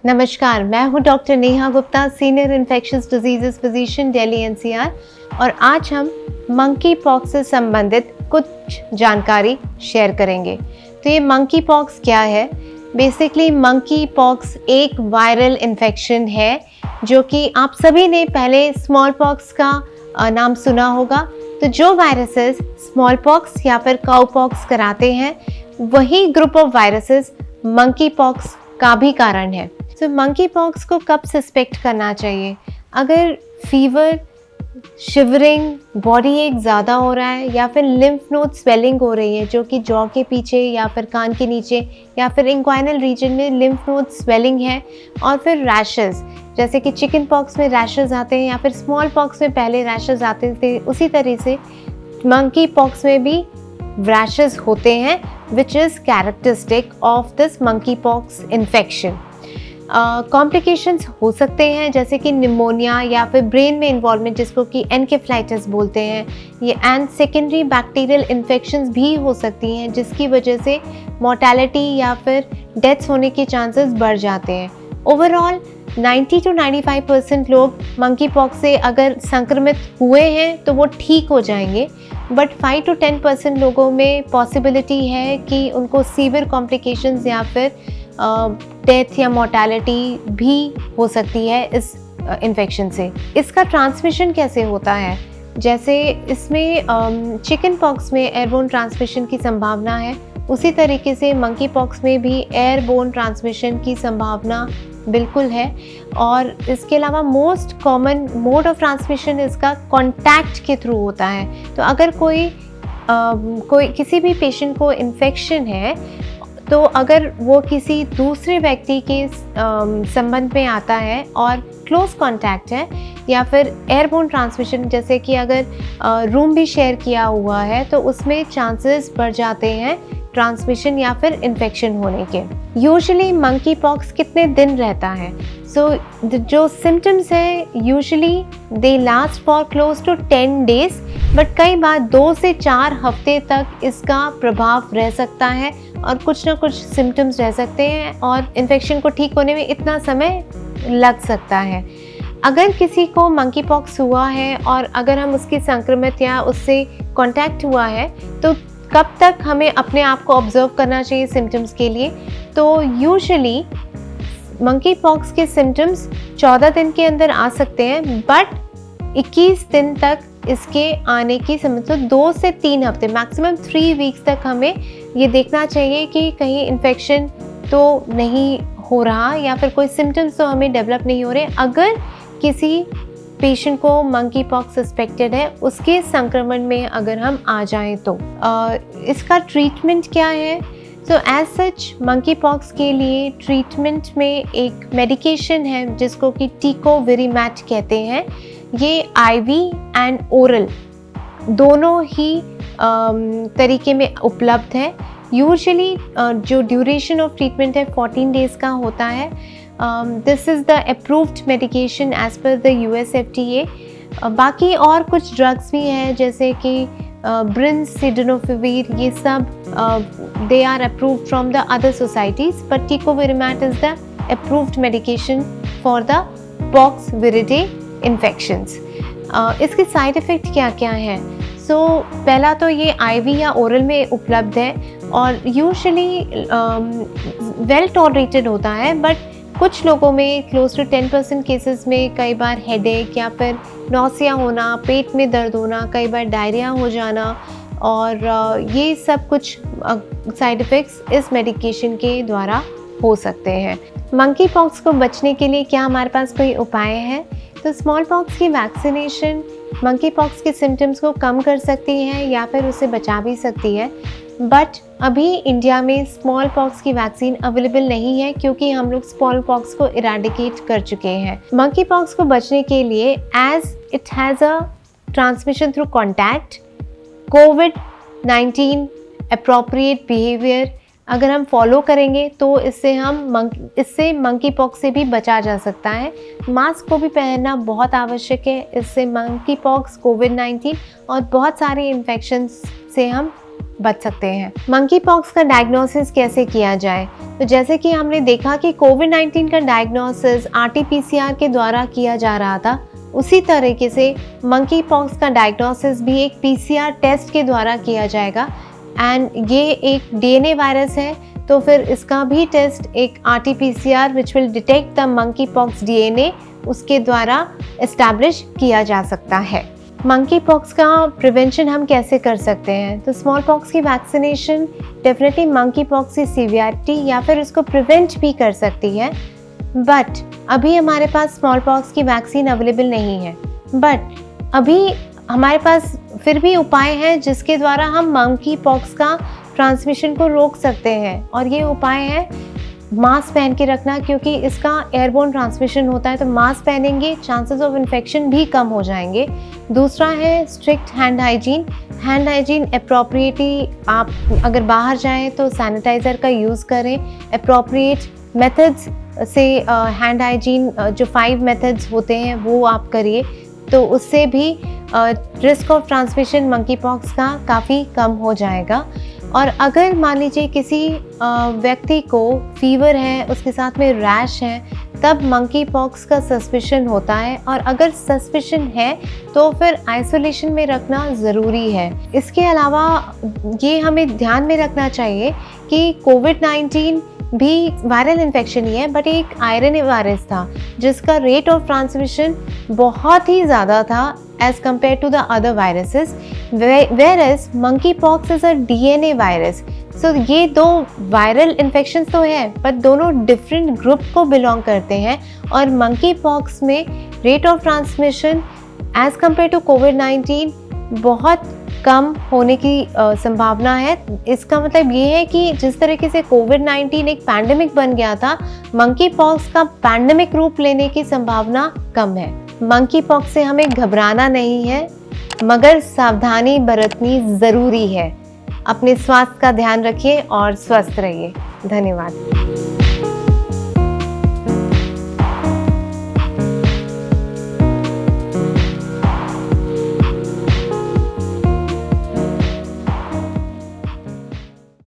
नमस्कार, मैं हूं doctor Neha Gupta, senior infectious diseases physician, Delhi NCR. और आज हम मंकी पॉक्स से संबंधित कुछ जानकारी शेयर करेंगे। तो ये मंकी पॉक्स क्या है? बेसिकली मंकी पॉक्स एक वायरल इन्फेक्शन है जो कि आप सभी ने पहले स्मॉल पॉक्स का नाम सुना होगा। तो जो वायरसेस स्मॉल पॉक्स या फिर काउ पॉक्स कराते हैं, वही group of viruses monkey pox का भी कारण है। तो मंकी पॉक्स को कब सस्पेक्ट करना चाहिए? अगर फीवर, शिवरिंग, बॉडी एक ज़्यादा हो रहा है या फिर लिम्फ नोड स्वेलिंग हो रही है जो कि जॉ के पीछे या फिर कान के नीचे या फिर इंग्वाइनल रीजन में लिम्फ नोड स्वेलिंग है, और फिर रैशेस, जैसे कि चिकन पॉक्स में रैशेस आते हैं या फिर स्मॉल पॉक्स में पहले रैशेस आते थे, उसी तरह से मंकी पॉक्स में भी रैशेस होते हैं, which is characteristic of this monkey pox infection. Complications हो सकते हैं जैसे कि निमोनिया या फिर ब्रेन में इन्वॉल्वमेंट, जिसको कि एनकेफ्लाइटिस बोलते हैं, ये एंड सेकेंडरी बैक्टीरियल इन्फेक्शंस भी हो सकती हैं जिसकी वजह से मोर्टेलिटी या फिर डेथ्स होने के चांसेस बढ़ जाते हैं। ओवरऑल 90 to 95% लोग मंकी पॉक्स से अगर संक्रमित हुए हैं तो वो ठीक हो जाएंगे, बट 5 to 10% लोगों में पॉसिबिलिटी है कि उनको सीवियर कॉम्प्लिकेशंस या फिर डेथ या मोर्टेलिटी भी हो सकती है इस इन्फेक्शन से। इसका ट्रांसमिशन कैसे होता है? जैसे इसमें चिकन पॉक्स में एयरबोर्न ट्रांसमिशन की संभावना है, उसी तरीके से मंकी पॉक्स में भी एयरबोर्न ट्रांसमिशन की संभावना बिल्कुल है। और इसके अलावा most common mode of transmission इसका कांटेक्ट के थ्रू होता है। तो अगर कोई किसी भी पेशेंट को इन्फेक्शन है, तो अगर वो किसी दूसरे व्यक्ति के संबंध में आता है और क्लोज कांटेक्ट है, या फिर एयरबोर्न ट्रांसमिशन, जैसे कि अगर रूम भी शेयर किया हुआ है, तो उसमें चांसेस बढ़ जाते हैं ट्रांसमिशन या फिर इन्फेक्शन होने के। यूजुअली मंकी पॉक्स कितने दिन रहता है? जो सिम्टम्स हैं usually they last for close to 10 days, but कई बार 2 से 4 हफ्ते तक इसका प्रभाव रह सकता है और कुछ ना कुछ सिम्टम्स रह सकते हैं, और इन्फेक्शन को ठीक होने में इतना समय लग सकता है। अगर किसी को मंकी पॉक्स हुआ है और अगर हम उसकी संक्रमित या उससे कांटेक्ट हुआ है, तो कब तक हमें अपने आप को ऑब्जर्व करना चाहिए सिम्टम्स के लिए? तो यूजुअली मंकी पॉक्स के सिम्टम्स 14 दिन के अंदर आ सकते हैं, बट 21 दिन तक इसके आने की समय, तो 2 से 3 हफ्ते, मैक्सिमम 3 weeks तक हमें ये देखना चाहिए कि कहीं इन्फेक्शन तो नहीं हो रहा या फिर कोई सिम्टम्स तो हमें डेवलप नहीं हो रहे। अगर किसी पेशेंट को मंकी पॉक्स सस्पेक्टेड है, उसके संक्रमण में अगर हम आ जाएं तो इसका ट्रीटमेंट क्या है? So as such monkey pox के लिए ट्रीटमेंट में एक मेडिकेशन है जिसको कि टिकोविरिमैट कहते हैं। ये आईवी एंड ओरल दोनों ही तरीके में उपलब्ध है। यूजुअली जो ड्यूरेशन ऑफ ट्रीटमेंट है 14 days का होता है। This is the approved medication as per the US FDA। बाकी और कुछ ड्रग्स भी हैं जैसे कि ब्रिंसिडेनोफिविर, ये सब they are approved from the other societies, but tecovirimat is the approved medication for the poxviridae infections. इसके साइड इफ़ेक्ट क्या क्या हैं? पहला तो ये आईवी या ओरल में उपलब्ध है और यूजुअली वेल टॉलरेटेड होता है, बट कुछ लोगों में क्लोज टू 10% केसेस में कई बार हेडेक या फिर नौसिया होना, पेट में दर्द होना, कई बार डायरिया हो जाना, और ये सब कुछ साइड इफ़ेक्ट्स इस मेडिकेशन के द्वारा हो सकते हैं। मंकी पॉक्स को बचने के लिए क्या हमारे पास कोई उपाय है? तो स्मॉल पॉक्स की वैक्सीनेशन मंकी पॉक्स के सिम्टम्स को कम कर सकती है या फिर उसे बचा भी सकती है, बट अभी इंडिया में स्मॉल पॉक्स की वैक्सीन अवेलेबल नहीं है क्योंकि हम लोग स्मॉल पॉक्स को इरेडिकेट कर चुके हैं। मंकी पॉक्स को बचने के लिए, as it has a transmission through contact, कोविड-19 अप्रोप्रिएट बिहेवियर अगर हम फॉलो करेंगे तो इससे मंकी पॉक्स से भी बचा जा सकता है। मास्क को भी पहनना बहुत आवश्यक है, इससे मंकी पॉक्स, कोविड-19 और बहुत सारे इन्फेक्शंस से हम बच सकते हैं। मंकी पॉक्स का डायग्नोसिस कैसे किया जाए? तो जैसे कि हमने देखा कि कोविड-19 का डायग्नोसिस RT-PCR के द्वारा किया जा रहा था, उसी तरीके से मंकी पॉक्स का डायग्नोसिस भी एक PCR टेस्ट के द्वारा किया जाएगा। एंड ये एक DNA वायरस है, तो फिर इसका भी टेस्ट एक RT-PCR which will detect the monkey pox DNA, उसके द्वारा एस्टैब्लिश किया जा सकता है। मंकी पॉक्स का प्रिवेंशन हम कैसे कर सकते हैं? तो स्मॉल पॉक्स की वैक्सीनेशन डेफिनेटली मंकी पॉक्स की सीवियरिटी या फिर इसको प्रिवेंट भी कर सकती है, बट अभी हमारे पास स्मॉल पॉक्स की वैक्सीन अवेलेबल नहीं है। बट अभी हमारे पास फिर भी उपाय हैं जिसके द्वारा हम मंकी पॉक्स का ट्रांसमिशन को रोक सकते हैं, और ये उपाय है मास्क पहन के रखना, क्योंकि इसका एयरबोर्न ट्रांसमिशन होता है, तो मास्क पहनेंगे चांसेस ऑफ इन्फेक्शन भी कम हो जाएंगे। दूसरा है strict hand hygiene. Hand hygiene appropriately, आप अगर बाहर जाएं तो सैनिटाइज़र का यूज़ करें। अप्रोप्रिएट मेथड्स से हैंड हाइजीन जो 5 मेथड्स होते हैं वो आप करिए, तो उससे भी risk of transmission monkey pox का काफ़ी कम हो जाएगा। और अगर मान लीजिए किसी व्यक्ति को फीवर है, उसके साथ में रैश है, तब मंकी पॉक्स का सस्पिशन होता है, और अगर सस्पिशन है तो फिर आइसोलेशन में रखना ज़रूरी है। इसके अलावा ये हमें ध्यान में रखना चाहिए कि कोविड-19 भी वायरल इन्फेक्शन ही है, बट एक आरएनए वायरस था जिसका रेट ऑफ ट्रांसमिशन बहुत ही ज़्यादा था as compared to the other viruses, whereas monkeypox is a DNA virus. So ये दो वायरल इन्फेक्शन तो है, पर दोनों डिफरेंट ग्रुप को बिलोंग करते हैं, और monkeypox में rate of transmission as compare to कोविड-19 बहुत कम होने की संभावना है। इसका मतलब ये है कि जिस तरीके से कोविड-19 एक पैंडेमिक बन गया था, मंकी पॉक्स का पैंडेमिक रूप लेने की संभावना कम है। मंकी पॉक्स से हमें घबराना नहीं है, मगर सावधानी बरतनी ज़रूरी है। अपने स्वास्थ्य का ध्यान रखिए और स्वस्थ रहिए। धन्यवाद।